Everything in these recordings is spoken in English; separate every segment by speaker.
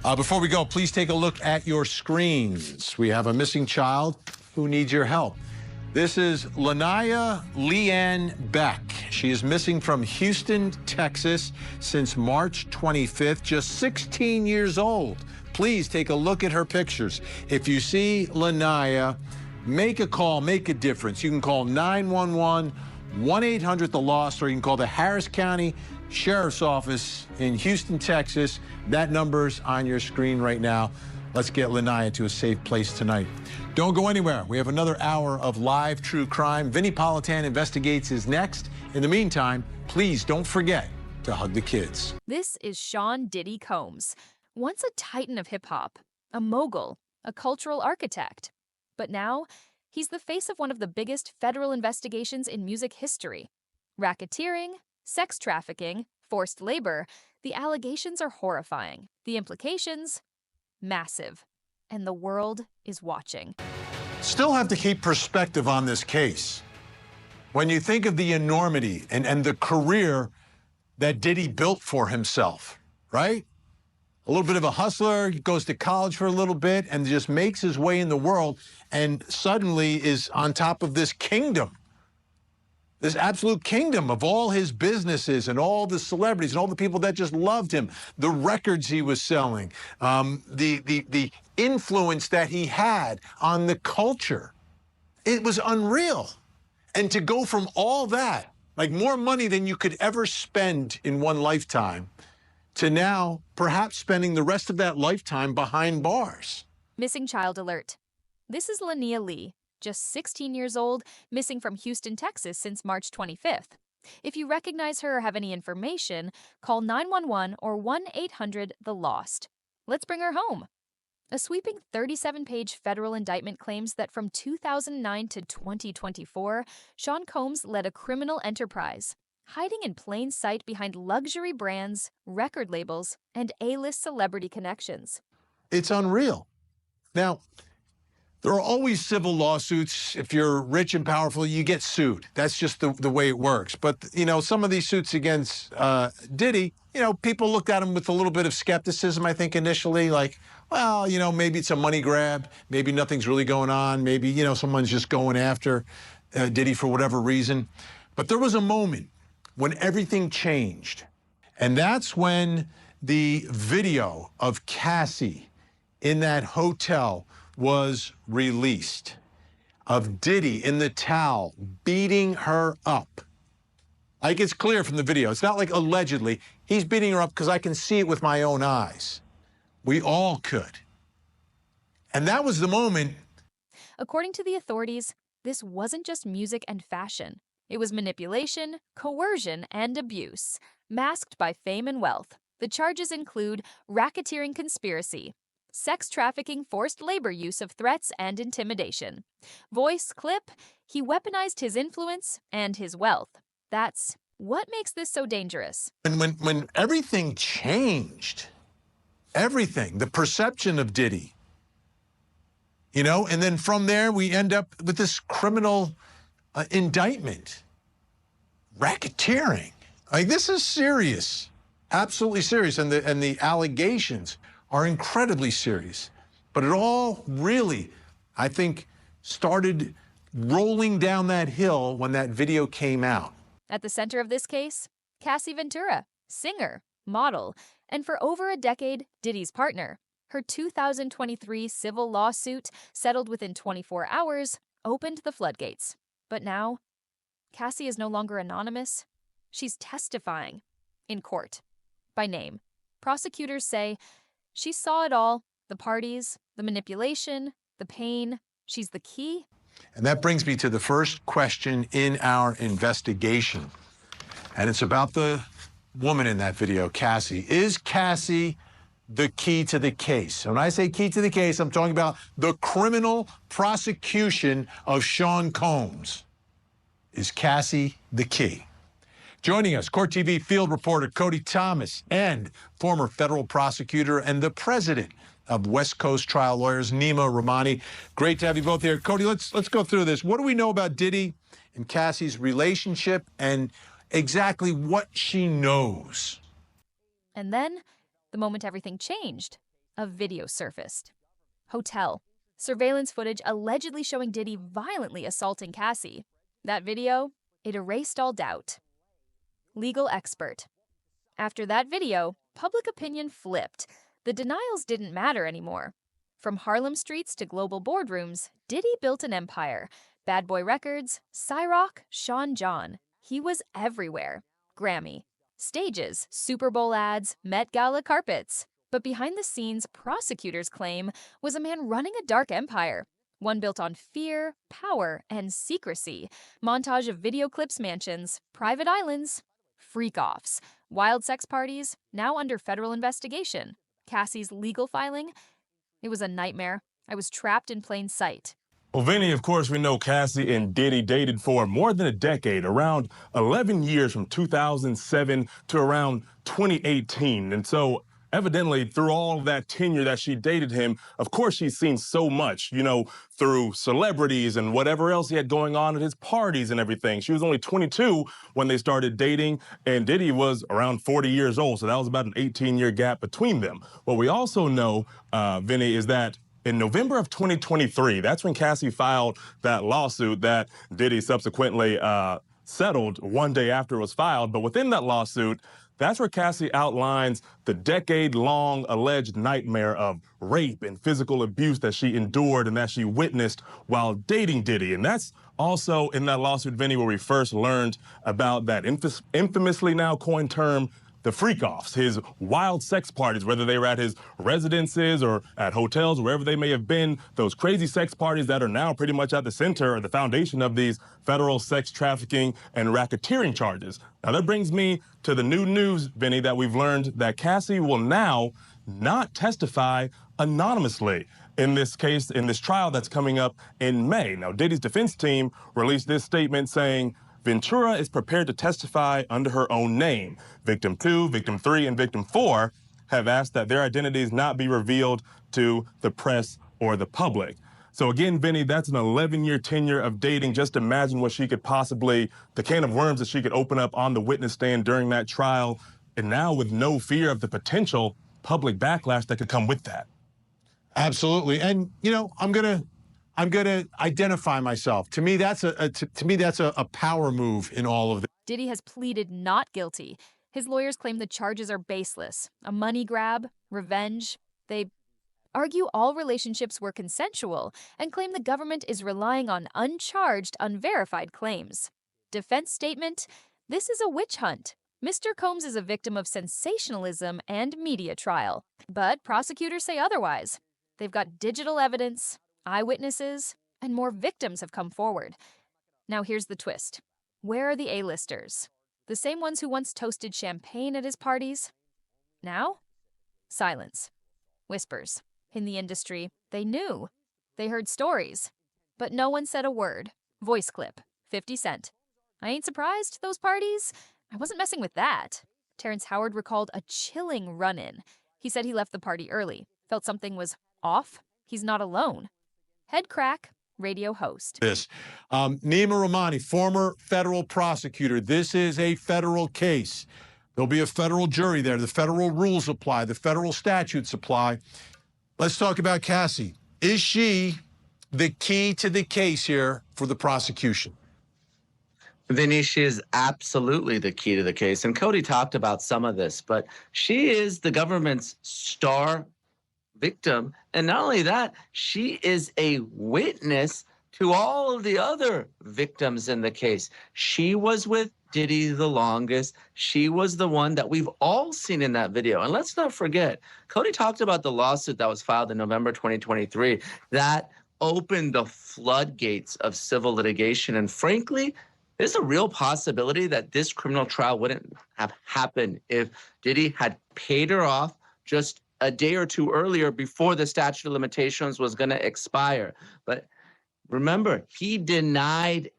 Speaker 1: Before we go, please take a look at your screens. We have a missing child who needs your help. This is Lanaya Leanne Beck. She is missing from Houston, Texas since March 25th, just 16 years old. Please take a look at her pictures. If you see Lanaya, make a call, make a difference. You can call 911, 1-800-THE-LOST, or you can call the Harris County Sheriff's Office in Houston, Texas. That number's on your screen right now. Let's get Lanaya to a safe place tonight. Don't go anywhere. We have another hour of live true crime. Vinnie Politan Investigates is next. In the meantime, please don't forget to hug the kids.
Speaker 2: This is Sean Diddy Combs, once a titan of hip-hop, a mogul, a cultural architect. But now, he's the face of one of the biggest federal investigations in music history. Racketeering, sex trafficking, forced labor, the allegations are horrifying. The implications? Massive. And the world is watching.
Speaker 1: Still have to keep perspective on this case. When you think of the enormity and the career that Diddy built for himself, right? A little bit of a hustler, he goes to college for a little bit and just makes his way in the world and suddenly is on top of this kingdom. This absolute kingdom of all his businesses and all the celebrities and all the people that just loved him, the records he was selling, the influence that he had on the culture. It was unreal. And to go from all that, like more money than you could ever spend in one lifetime, to now perhaps spending the rest of that lifetime behind bars.
Speaker 2: Missing child alert. This is Lanaya Lee, just 16 years old, missing from Houston, Texas since March 25th. If you recognize her or have any information, call 911 or 1-800-THE-LOST. Let's bring her home. A sweeping 37-page federal indictment claims that from 2009 to 2024, Sean Combs led a criminal enterprise, hiding in plain sight behind luxury brands, record labels, and A-list celebrity connections.
Speaker 1: It's unreal. Now, there are always civil lawsuits. If you're rich and powerful, you get sued. That's just the way it works. But, you know, some of these suits against Diddy, you know, people looked at him with a little bit of skepticism, I think, initially. Like, well, you know, maybe it's a money grab. Maybe nothing's really going on. Maybe, you know, someone's just going after Diddy for whatever reason. But there was a moment when everything changed. And that's when the video of Cassie in that hotel was released, of Diddy in the towel beating her up. Like, it's clear from the video. It's not like allegedly. He's beating her up because I can see it with my own eyes. We all could. And that was the moment.
Speaker 2: According to the authorities, this wasn't just music and fashion. It was manipulation, coercion, and abuse, masked by fame and wealth. The charges include racketeering conspiracy, sex trafficking, forced labor use of threats, and intimidation. Voice clip, he weaponized his influence and his wealth. That's what makes this so dangerous.
Speaker 1: And when everything changed, everything, the perception of Diddy, you know, and then from there we end up with this criminal indictment, racketeering. Like, this is serious, absolutely serious, and the allegations are incredibly serious. But it all really, I think, started rolling down that hill when that video came out.
Speaker 2: At the center of this case, Cassie Ventura, singer, model, and for over a decade, Diddy's partner. Her 2023 civil lawsuit, settled within 24 hours, opened the floodgates. But now, Cassie is no longer anonymous. She's testifying in court by name. Prosecutors say she saw it all, the parties, the manipulation, the pain. She's the key.
Speaker 1: And that brings me to the first question in our investigation. And it's about the woman in that video, Cassie. Is Cassie the key to the case? And when I say key to the case, I'm talking about the criminal prosecution of Sean Combs. Is Cassie the key? Joining us, Court TV field reporter Cody Thomas and former federal prosecutor and the president of West Coast Trial Lawyers, Nima Rahmani. Great to have you both here. Cody, let's go through this. What do we know about Diddy and Cassie's relationship and exactly what she knows?
Speaker 2: And then, the moment everything changed, A video surfaced. Hotel. Surveillance footage allegedly showing Diddy violently assaulting Cassie. That video, it erased all doubt. Legal expert. After that video, public opinion flipped. The denials didn't matter anymore. From Harlem streets to global boardrooms, Diddy built an empire. Bad Boy Records, Cyrock, Sean John. He was everywhere. Grammy. Stages, Super Bowl ads, Met Gala carpets. But behind the scenes, prosecutors claim, was a man running a dark empire. One built on fear, power, and secrecy. Montage of video clips, mansions, private islands, freak-offs, wild sex parties, now under federal investigation. Cassie's legal filing, it was a nightmare. I was trapped in plain sight.
Speaker 3: Well, Vinny, of course, we know Cassie and Diddy dated for more than a decade, around 11 years from 2007 to around 2018. And so evidently through all of that tenure that she dated him, of course, she's seen so much, through celebrities and whatever else he had going on at his parties and everything. She was only 22 when they started dating, and Diddy was around 40 years old. So that was about an 18-year gap between them. What we also know, Vinny, is that in November of 2023, that's when Cassie filed that lawsuit that Diddy subsequently settled one day after it was filed. But within that lawsuit, that's where Cassie outlines the decade-long alleged nightmare of rape and physical abuse that she endured and that she witnessed while dating Diddy. And that's also in that lawsuit, Vinny, where we first learned about that infamously now coined term, the freak-offs, his wild sex parties, whether they were at his residences or at hotels, wherever they may have been, those crazy sex parties that are now pretty much at the center or the foundation of these federal sex trafficking and racketeering charges. Now that brings me to the new news, Vinny, that we've learned that Cassie will now not testify anonymously in this case, in this trial that's coming up in May. Now, Diddy's defense team released this statement saying, Ventura is prepared to testify under her own name. Victim 2, Victim 3, and Victim 4 have asked that their identities not be revealed to the press or the public. So again, Vinny, that's an 11-year tenure of dating. Just imagine what she could possibly, the can of worms that she could open up on the witness stand during that trial, and now with no fear of the potential public backlash that could come with that.
Speaker 1: Absolutely. And, I'm gonna identify myself. To me, that's a power move in all of this.
Speaker 2: Diddy has pleaded not guilty. His lawyers claim the charges are baseless, a money grab, revenge. They argue all relationships were consensual and claim the government is relying on uncharged, unverified claims. Defense statement, this is a witch hunt. Mr. Combs is a victim of sensationalism and media trial. But prosecutors say otherwise. They've got digital evidence, eyewitnesses, and more victims have come forward. Now here's the twist. Where are the A-listers? The same ones who once toasted champagne at his parties? Now? Silence. Whispers. In the industry, they knew. They heard stories. But no one said a word. Voice clip. 50 Cent. I ain't surprised, those parties. I wasn't messing with that. Terrence Howard recalled a chilling run-in. He said he left the party early. Felt something was off. He's not alone. Head crack, radio host.
Speaker 1: Nima Rahmani, former federal prosecutor. This is a federal case. There'll be a federal jury there. The federal rules apply. The federal statutes apply. Let's talk about Cassie. Is she the key to the case here for the prosecution?
Speaker 4: Vinny, she is absolutely the key to the case. And Cody talked about some of this, but she is the government's star victim. And not only that, she is a witness to all of the other victims in the case. She was with Diddy the longest. She was the one that we've all seen in that video. And let's not forget, Cody talked about the lawsuit that was filed in November 2023 that opened the floodgates of civil litigation. And frankly, there's a real possibility that this criminal trial wouldn't have happened if Diddy had paid her off just a day or two earlier before the statute of limitations was going to expire. But remember, he denied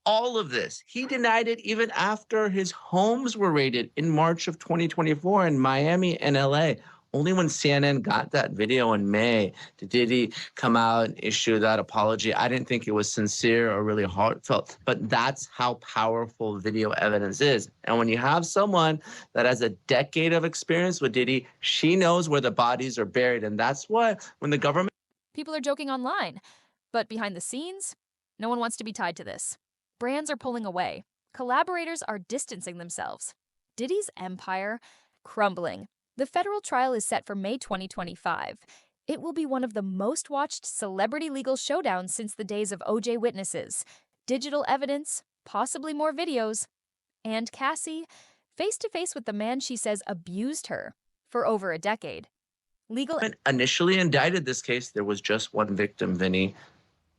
Speaker 4: all of this. He denied it even after his homes were raided in March of 2024 in Miami and LA. Only when CNN got that video in May did Diddy come out and issue that apology. I didn't think it was sincere or really heartfelt, but that's how powerful video evidence is. And when you have someone that has a decade of experience with Diddy, she knows where the bodies are buried. And that's why when the government...
Speaker 2: People are joking online, but behind the scenes, no one wants to be tied to this. Brands are pulling away. Collaborators are distancing themselves. Diddy's empire crumbling. The federal trial is set for May 2025. It will be one of the most watched celebrity legal showdowns since the days of OJ witnesses. Digital evidence, possibly more videos, and Cassie face to face with the man she says abused her for over a decade. Legal
Speaker 4: initially indicted this case, there was just one victim, Vinnie.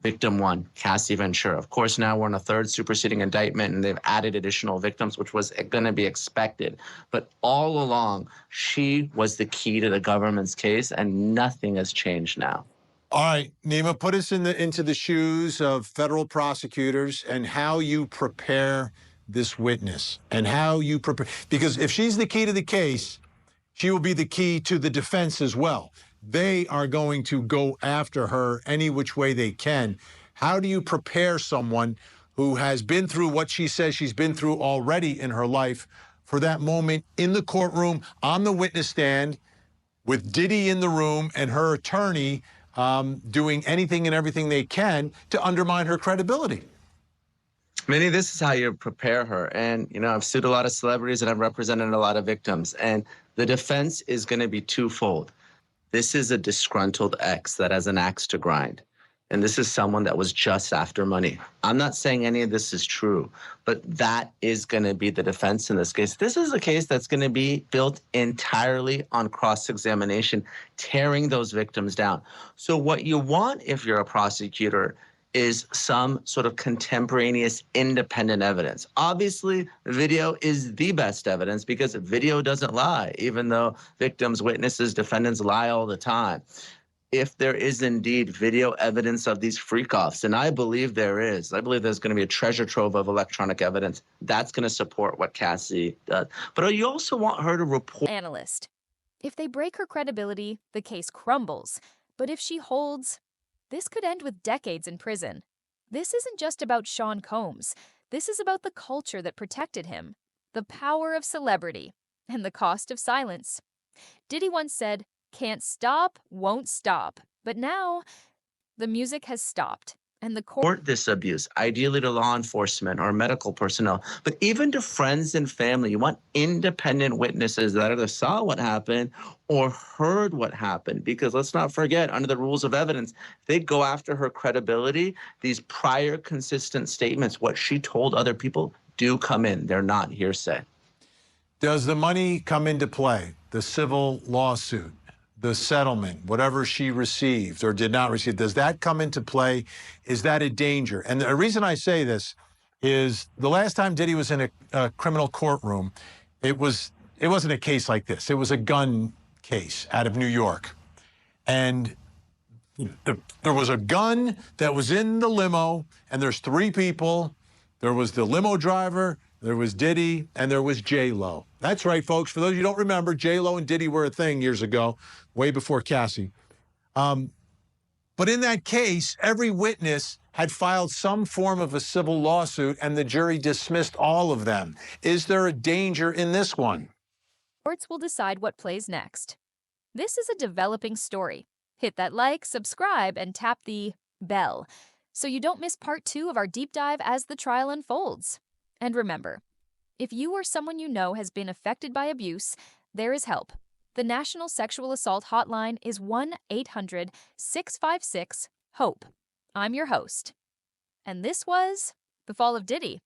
Speaker 4: Victim one, Cassie Ventura. Of course, now we're on a third superseding indictment, and they've added additional victims, which was going to be expected. But all along, she was the key to the government's case, and nothing has changed now.
Speaker 1: All right, Nima, put us into the shoes of federal prosecutors and how you prepare this witness and how you prepare. Because if she's the key to the case, she will be the key to the defense as well. They are going to go after her any which way they can. How do you prepare someone who has been through what she says she's been through already in her life for that moment in the courtroom, on the witness stand, with Diddy in the room and her attorney doing anything and everything they can to undermine her credibility?
Speaker 4: Vinnie, this is how you prepare her. And, you know, I've sued a lot of celebrities and I've represented a lot of victims. And the defense is going to be twofold. This is a disgruntled ex that has an axe to grind. And this is someone that was just after money. I'm not saying any of this is true, but that is going to be the defense in this case. This is a case that's going to be built entirely on cross-examination, tearing those victims down. So what you want if you're a prosecutor is some sort of contemporaneous independent evidence. Obviously, video is the best evidence because video doesn't lie, even though victims, witnesses, defendants lie all the time. If there is indeed video evidence of these freak-offs, and I believe there is, I believe there's going to be a treasure trove of electronic evidence, that's going to support what Cassie does. But you also want her to report...
Speaker 2: Analyst. If they break her credibility, the case crumbles. But if she holds, this could end with decades in prison. This isn't just about Sean Combs. This is about the culture that protected him, the power of celebrity, and the cost of silence. Diddy once said, "Can't stop, won't stop." But now, the music has stopped, and the court...
Speaker 4: this abuse, ideally to law enforcement or medical personnel, but even to friends and family. You want independent witnesses that either saw what happened or heard what happened, because let's not forget, under the rules of evidence, they go after her credibility. These prior consistent statements, what she told other people, do come in. They're not hearsay.
Speaker 1: Does the money come into play? The civil lawsuit, the settlement, whatever she received or did not receive, does that come into play? Is that a danger? And the reason I say this is the last time Diddy was in a criminal courtroom, it wasn't a case like this. It was a gun case out of New York. And there was a gun that was in the limo, and there's three people. There was the limo driver, there was Diddy, and there was J-Lo. That's right, folks. For those of you who don't remember, J-Lo and Diddy were a thing years ago, way before Cassie. But in that case, every witness had filed some form of a civil lawsuit, and the jury dismissed all of them. Is there a danger in this one?
Speaker 2: Courts will decide what plays next. This is a developing story. Hit that like, subscribe, and tap the bell so you don't miss part 2 of our deep dive as the trial unfolds. And remember, if you or someone you know has been affected by abuse, there is help. The National Sexual Assault Hotline is 1-800-656-HOPE. I'm your host. And this was The Fall of Diddy.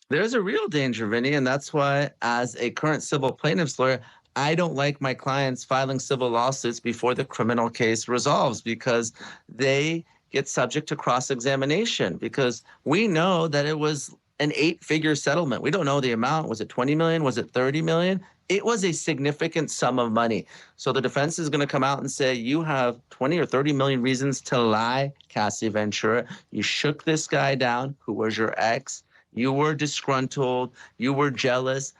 Speaker 4: There's a real danger, Vinnie, and that's why, as a current civil plaintiff's lawyer, I don't like my clients filing civil lawsuits before the criminal case resolves, because they get subject to cross-examination, because we know that it was an 8-figure settlement. We don't know the amount. Was it 20 million? Was it 30 million? It was a significant sum of money. So the defense is going to come out and say, you have 20 or 30 million reasons to lie, Cassie Ventura. You shook this guy down who was your ex. You were disgruntled. You were jealous.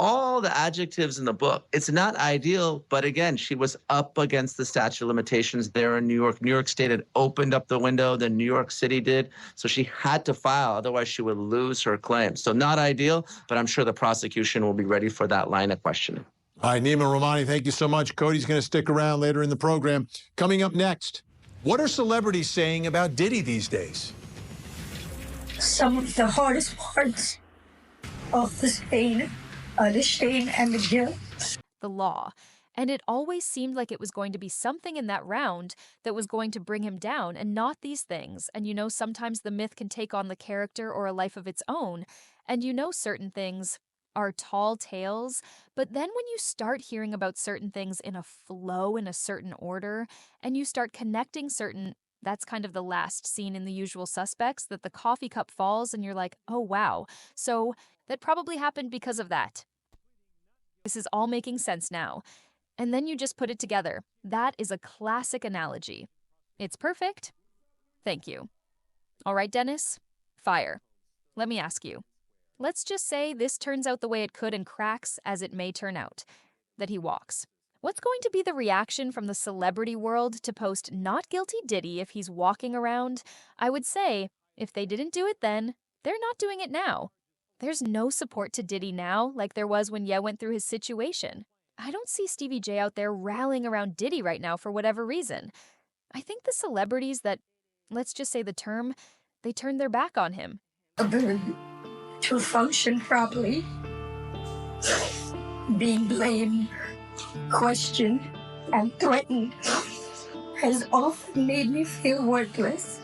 Speaker 4: all the adjectives in the book. It's not ideal, but again, she was up against the statute of limitations there in New York. New York State had opened up the window, then New York City did. So she had to file, otherwise she would lose her claim. So not ideal, but I'm sure the prosecution will be ready for that line of questioning.
Speaker 1: All right, Nima Rahmani, thank you so much. Cody's going to stick around later in the program. Coming up next, what are celebrities saying about Diddy these days?
Speaker 5: Some of the hardest parts of the shame and the guilt.
Speaker 2: The law. And it always seemed like it was going to be something in that round that was going to bring him down and not these things. And you know, sometimes the myth can take on the character or a life of its own. And you know, certain things are tall tales, but then when you start hearing about certain things in a flow, in a certain order, and you start connecting certain, that's kind of the last scene in The Usual Suspects, that the coffee cup falls and you're like, oh wow. So that probably happened because of that. This is all making sense now. And then you just put it together. That is a classic analogy. It's perfect. Thank you. All right, Dennis, fire. Let me ask you. Let's just say this turns out the way it could and cracks as it may turn out, that he walks. What's going to be the reaction from the celebrity world to post not guilty Diddy if he's walking around? I would say, if they didn't do it then, they're not doing it now. There's no support to Diddy now like there was when Ye went through his situation. I don't see Stevie J out there rallying around Diddy right now for whatever reason. I think the celebrities that, let's just say the term, they turned their back on him.
Speaker 5: Ability to function properly, being blamed, questioned, and threatened has often made me feel worthless.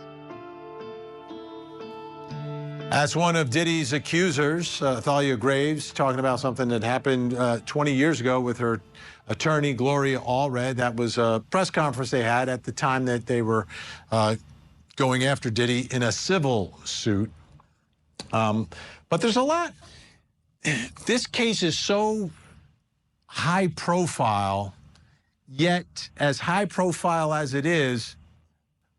Speaker 1: That's one of Diddy's accusers, Thalia Graves, talking about something that happened 20 years ago with her attorney, Gloria Allred. That was a press conference they had at the time that they were going after Diddy in a civil suit. But there's a lot. This case is so high profile, yet as high profile as it is,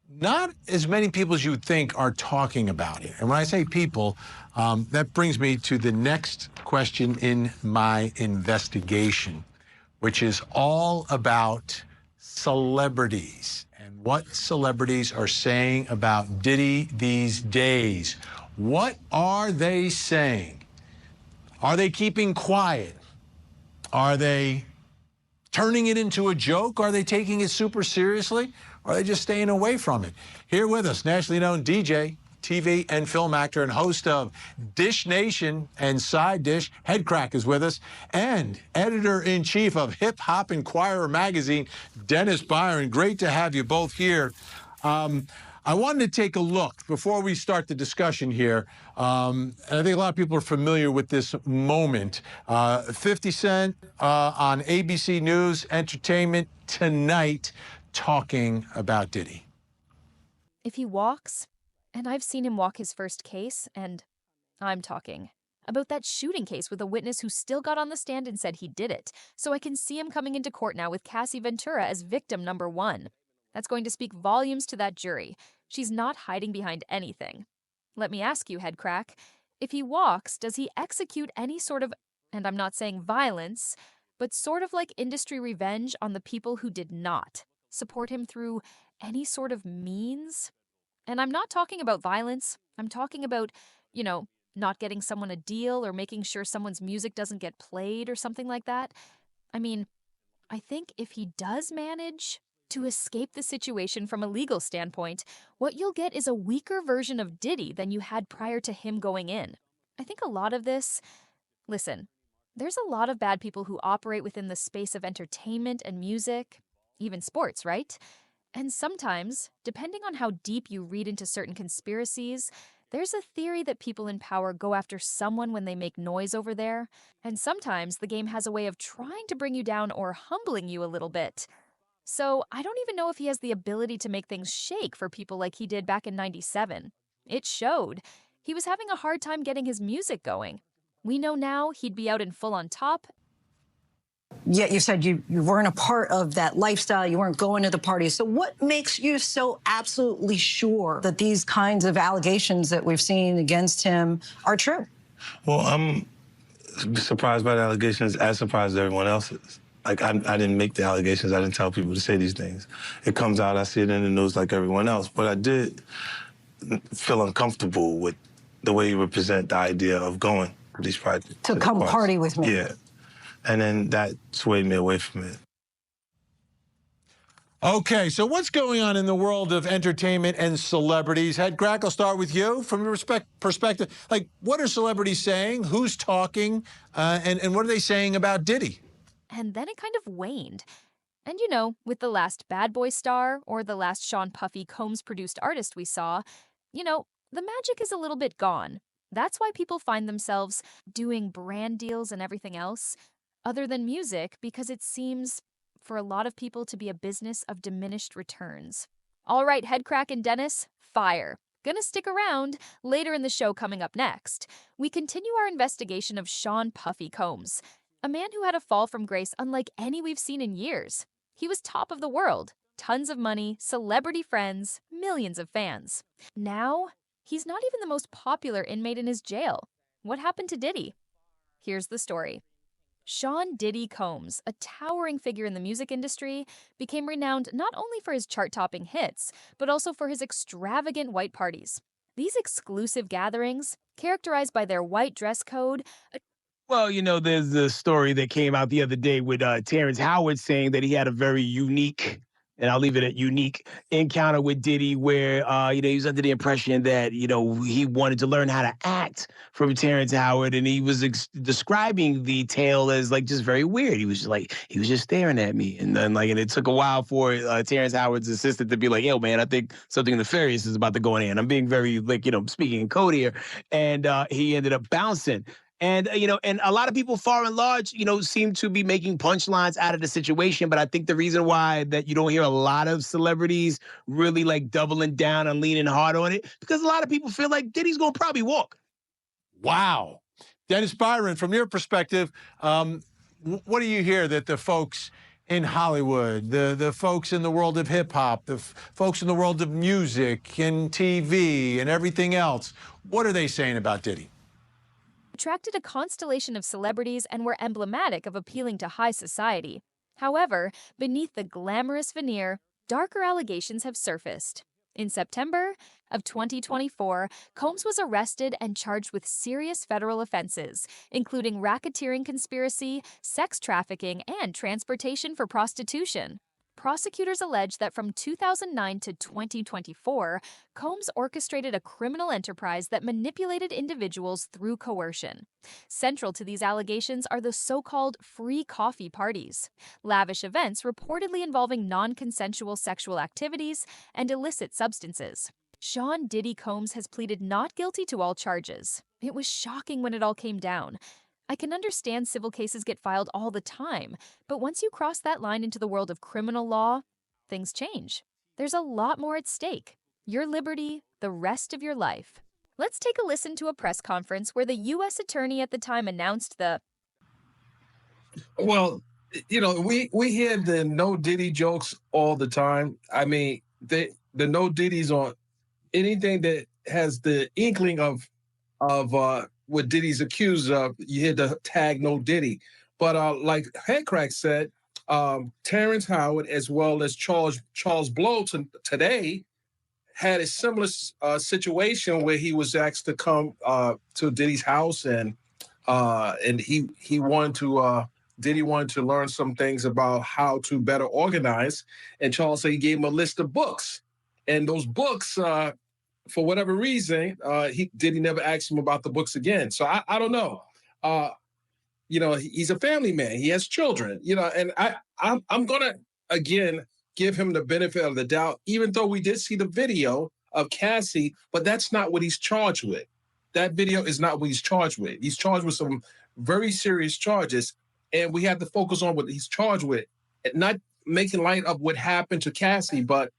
Speaker 1: not as many people as you would think are talking about it. And when I say people, that brings me to the next question in my investigation, which is all about celebrities and what celebrities are saying about Diddy these days. What are they saying? Are they keeping quiet? Are they turning it into a joke? Are they taking it super seriously? Or are they just staying away from it? Here with us, nationally known DJ, TV and film actor, and host of Dish Nation and Side Dish, Headcrack is with us, and editor-in-chief of Hip Hop Inquirer magazine, Dennis Byron. Great to have you both here. I wanted to take a look before we start the discussion here. And I think a lot of people are familiar with this moment. 50 Cent on ABC News Entertainment tonight talking about Diddy.
Speaker 2: If he walks, and I've seen him walk his first case, and I'm talking about that shooting case with a witness who still got on the stand and said he did it. So I can see him coming into court now with Cassie Ventura as victim number 1. That's going to speak volumes to that jury. She's not hiding behind anything. Let me ask you, Headcrack, if he walks, does he execute any sort of, and I'm not saying violence, but sort of like industry revenge on the people who did not support him through any sort of means? And I'm not talking about violence. I'm talking about, you know, not getting someone a deal or making sure someone's music doesn't get played or something like that. I mean, I think if he does manage to escape the situation from a legal standpoint, what you'll get is a weaker version of Diddy than you had prior to him going in. I think a lot of this, listen, there's a lot of bad people who operate within the space of entertainment and music, even sports, right? And sometimes, depending on how deep you read into certain conspiracies, there's a theory that people in power go after someone when they make noise over there, and sometimes the game has a way of trying to bring you down or humbling you a little bit. So I don't even know if he has the ability to make things shake for people like he did back in '97. It showed. He was having a hard time getting his music going. We know now he'd be out in full on top.
Speaker 6: Yet you said you weren't a part of that lifestyle, you weren't going to the parties. So what makes you so absolutely sure that these kinds of allegations that we've seen against him are true?
Speaker 3: Well, I'm
Speaker 7: surprised by the allegations, as surprised as everyone else is. Like, I didn't make the allegations. I didn't tell people to say these things. It comes out, I see it in the news like everyone else. But I did feel uncomfortable with the way you represent the idea of going to these projects.
Speaker 6: To come party with me.
Speaker 7: Yeah. And then that swayed me away from it.
Speaker 1: Okay, so what's going on in the world of entertainment and celebrities? Head Crack, I'll start with you. From your perspective, like, what are celebrities saying? Who's talking? And what are they saying about Diddy?
Speaker 2: And then it kind of waned. And you know, with the last Bad Boy star or the last Sean Puffy Combs-produced artist we saw, you know, the magic is a little bit gone. That's why people find themselves doing brand deals and everything else, other than music, because it seems, for a lot of people, to be a business of diminished returns. All right, Head Crack and Dennis, fire. Gonna stick around. Later in the show coming up next, we continue our investigation of Sean Puffy Combs, a man who had a fall from grace unlike any we've seen in years. He was top of the world, tons of money, celebrity friends, millions of fans. Now, he's not even the most popular inmate in his jail. What happened to Diddy? Here's the story. Sean Diddy Combs, a towering figure in the music industry, became renowned not only for his chart-topping hits, but also for his extravagant white parties. These exclusive gatherings, characterized by their white dress code.
Speaker 8: Well, you know, there's the story that came out the other day with Terrence Howard saying that he had a very unique, and I'll leave it at unique, encounter with Diddy where, you know, he was under the impression that, you know, he wanted to learn how to act from Terrence Howard, and he was describing the tale as, like, just very weird. He was just staring at me. And then, like, and it took a while for Terrence Howard's assistant to be like, yo, man, I think something nefarious is about to go in. I'm being very, like, you know, speaking in code here. And he ended up bouncing. And, you know, and a lot of people far and large, you know, seem to be making punchlines out of the situation. But I think the reason why that you don't hear a lot of celebrities really like doubling down and leaning hard on it, because a lot of people feel like Diddy's going to probably walk.
Speaker 1: Wow. Dennis Byron, from your perspective, what do you hear that the folks in Hollywood, the folks in the world of hip hop, the folks in the world of music and TV and everything else, what are they saying about Diddy?
Speaker 2: Attracted a constellation of celebrities and were emblematic of appealing to high society. However, beneath the glamorous veneer, darker allegations have surfaced. In September of 2024, Combs was arrested and charged with serious federal offenses, including racketeering conspiracy, sex trafficking, and transportation for prostitution. Prosecutors allege that from 2009 to 2024, Combs orchestrated a criminal enterprise that manipulated individuals through coercion. Central to these allegations are the so-called free coffee parties, lavish events reportedly involving non-consensual sexual activities and illicit substances. Sean Diddy Combs has pleaded not guilty to all charges. It was shocking when it all came down. I can understand civil cases get filed all the time, but once you cross that line into the world of criminal law, things change. There's a lot more at stake. Your liberty, the rest of your life. Let's take a listen to a press conference where the U.S. attorney at the time announced the...
Speaker 9: Well, you know, we hear the no Diddy jokes all the time. I mean, the no Diddy's on anything that has the inkling of what Diddy's accused of, you hear the tag no Diddy. But like Head Crack said, Terrence Howard as well as Charles Blow today had a similar situation where he was asked to come to Diddy's house and he wanted to Diddy wanted to learn some things about how to better organize, and Charles said he gave him a list of books, and those books, for whatever reason, Diddy never asked him about the books again. So I don't know. You know, he's a family man. He has children. You know, and I'm gonna again give him the benefit of the doubt, even though we did see the video of Cassie, but that's not what he's charged with. That video is not what he's charged with. He's charged with some very serious charges, and we have to focus on what he's charged with, and not making light of what happened to Cassie, but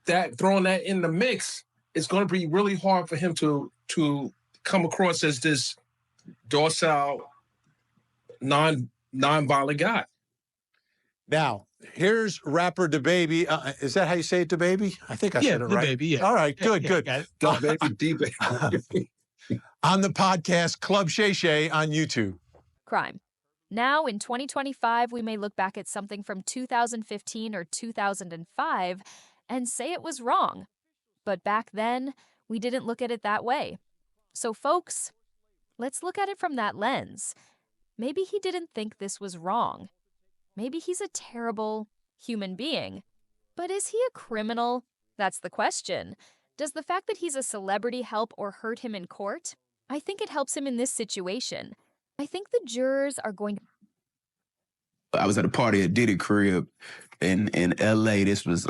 Speaker 9: that throwing that in the mix is going to be really hard for him to come across as this docile, non-violent guy.
Speaker 1: Now, here's rapper DaBaby. Is that how you say it, DaBaby? I think I said it right.
Speaker 8: DaBaby, yeah.
Speaker 1: All right, good.
Speaker 9: DaBaby, D-Baby.
Speaker 1: on the podcast Club Shay Shay on YouTube.
Speaker 2: Crime. Now, in 2025, we may look back at something from 2015 or 2005 and say it was wrong. But back then, we didn't look at it that way. So, folks, let's look at it from that lens. Maybe he didn't think this was wrong. Maybe he's a terrible human being. But is he a criminal? That's the question. Does the fact that he's a celebrity help or hurt him in court? I think it helps him in this situation. I think the jurors are going to...
Speaker 10: I was at a party at Diddy crib in LA. This was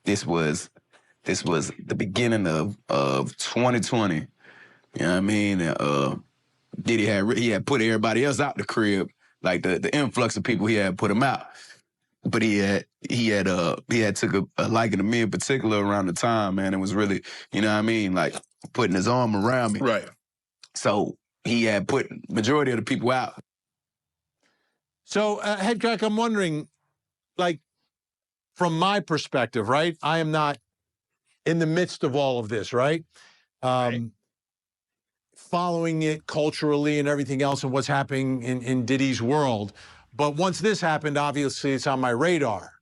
Speaker 10: the beginning of 2020. You know what I mean? Diddy had put everybody else out the crib, like the influx of people he had put them out. But he had took a liking to me in particular around the time, man. It was really, you know what I mean, like putting his arm around me.
Speaker 3: Right.
Speaker 10: So he had put majority of the people out.
Speaker 1: So, Head Crack, I'm wondering, like, from my perspective, right? I am not in the midst of all of this, right? Following it culturally and everything else and what's happening in Diddy's world. But once this happened, obviously it's on my radar.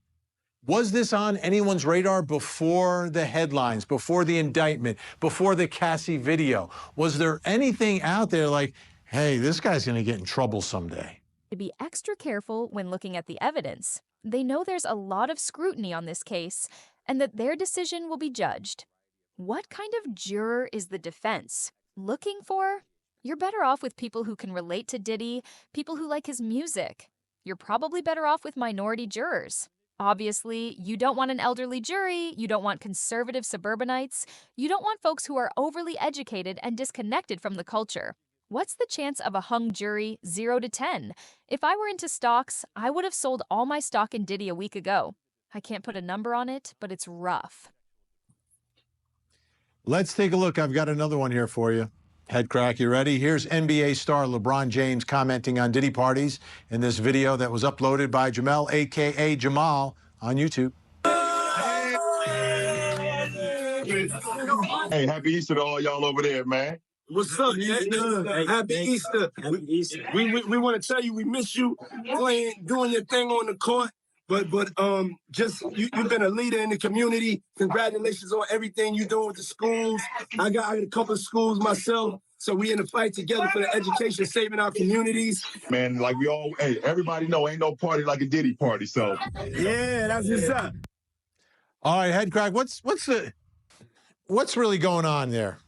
Speaker 1: Was this on anyone's radar before the headlines, before the indictment, before the Cassie video? Was there anything out there like, hey, this guy's going to get in trouble someday?
Speaker 2: To be extra careful when looking at the evidence. They know there's a lot of scrutiny on this case and that their decision will be judged. What kind of juror is the defense looking for? You're better off with people who can relate to Diddy, people who like his music. You're probably better off with minority jurors. Obviously, you don't want an elderly jury, you don't want conservative suburbanites, you don't want folks who are overly educated and disconnected from the culture. What's the chance of a hung jury 0 to 10? If I were into stocks, I would have sold all my stock in Diddy a week ago. I can't put a number on it, but it's rough.
Speaker 1: Let's take a look. I've got another one here for you. Head Crack, you ready? Here's NBA star LeBron James commenting on Diddy parties in this video that was uploaded by Jamel, a.k.a. Jamal, on YouTube.
Speaker 11: Hey, happy Easter to all y'all over there, man.
Speaker 12: What's up, man? Happy Easter. We want to tell you we miss you playing, doing your thing on the court. But just you've been a leader in the community. Congratulations on everything you're doing with the schools. I got a couple of schools myself, so we in the fight together for the education, saving our communities.
Speaker 11: Man, like everybody know ain't no party like a Diddy party. So
Speaker 12: yeah, that's what's up.
Speaker 1: All right, Head Crack, what's really going on there?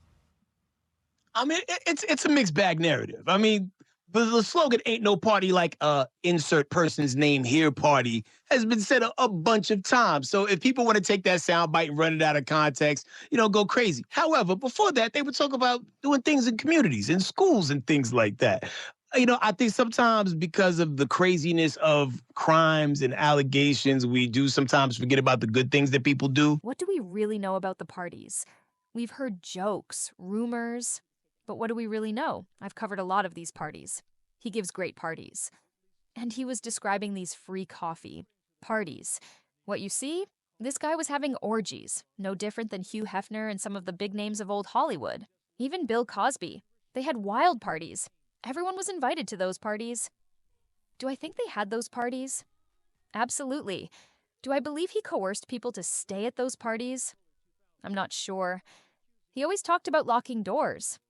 Speaker 8: I mean, it's a mixed bag narrative. I mean, the slogan "Ain't no party like insert person's name here" party has been said a bunch of times. So if people want to take that soundbite and run it out of context, go crazy. However, before that, they would talk about doing things in communities, in schools, and things like that. I think sometimes because of the craziness of crimes and allegations, we do sometimes forget about the good things that people do.
Speaker 2: What do we really know about the parties? We've heard jokes, rumors. But what do we really know? I've covered a lot of these parties. He gives great parties. And he was describing these free coffee parties. What you see? This guy was having orgies, no different than Hugh Hefner and some of the big names of old Hollywood. Even Bill Cosby. They had wild parties. Everyone was invited to those parties. Do I think they had those parties? Absolutely. Do I believe he coerced people to stay at those parties? I'm not sure. He always talked about locking doors.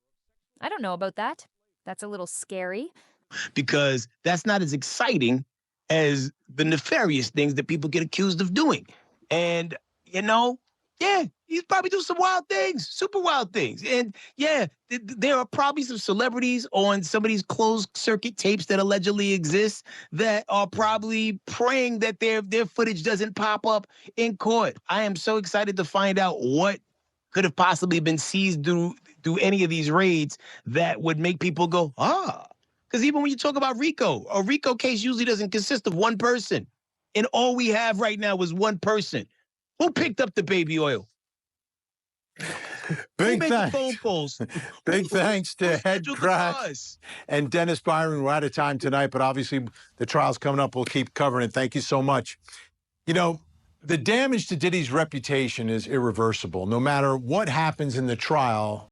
Speaker 2: I don't know about that. That's a little scary.
Speaker 8: Because that's not as exciting as the nefarious things that people get accused of doing. And, yeah, he's probably doing some wild things, super wild things. And, yeah, there are probably some celebrities on some of these closed circuit tapes that allegedly exist that are probably praying that their footage doesn't pop up in court. I am so excited to find out what could have possibly been seized through any of these raids that would make people go, Because even when you talk about RICO, a RICO case usually doesn't consist of one person. And all we have right now is one person. Who picked up the baby oil?
Speaker 1: Big thanks.
Speaker 8: Phone calls?
Speaker 1: Big thanks to Head Crack and Dennis Byron. We're out of time tonight, but obviously the trial's coming up. We'll keep covering it. Thank you so much. The damage to Diddy's reputation is irreversible. No matter what happens in the trial,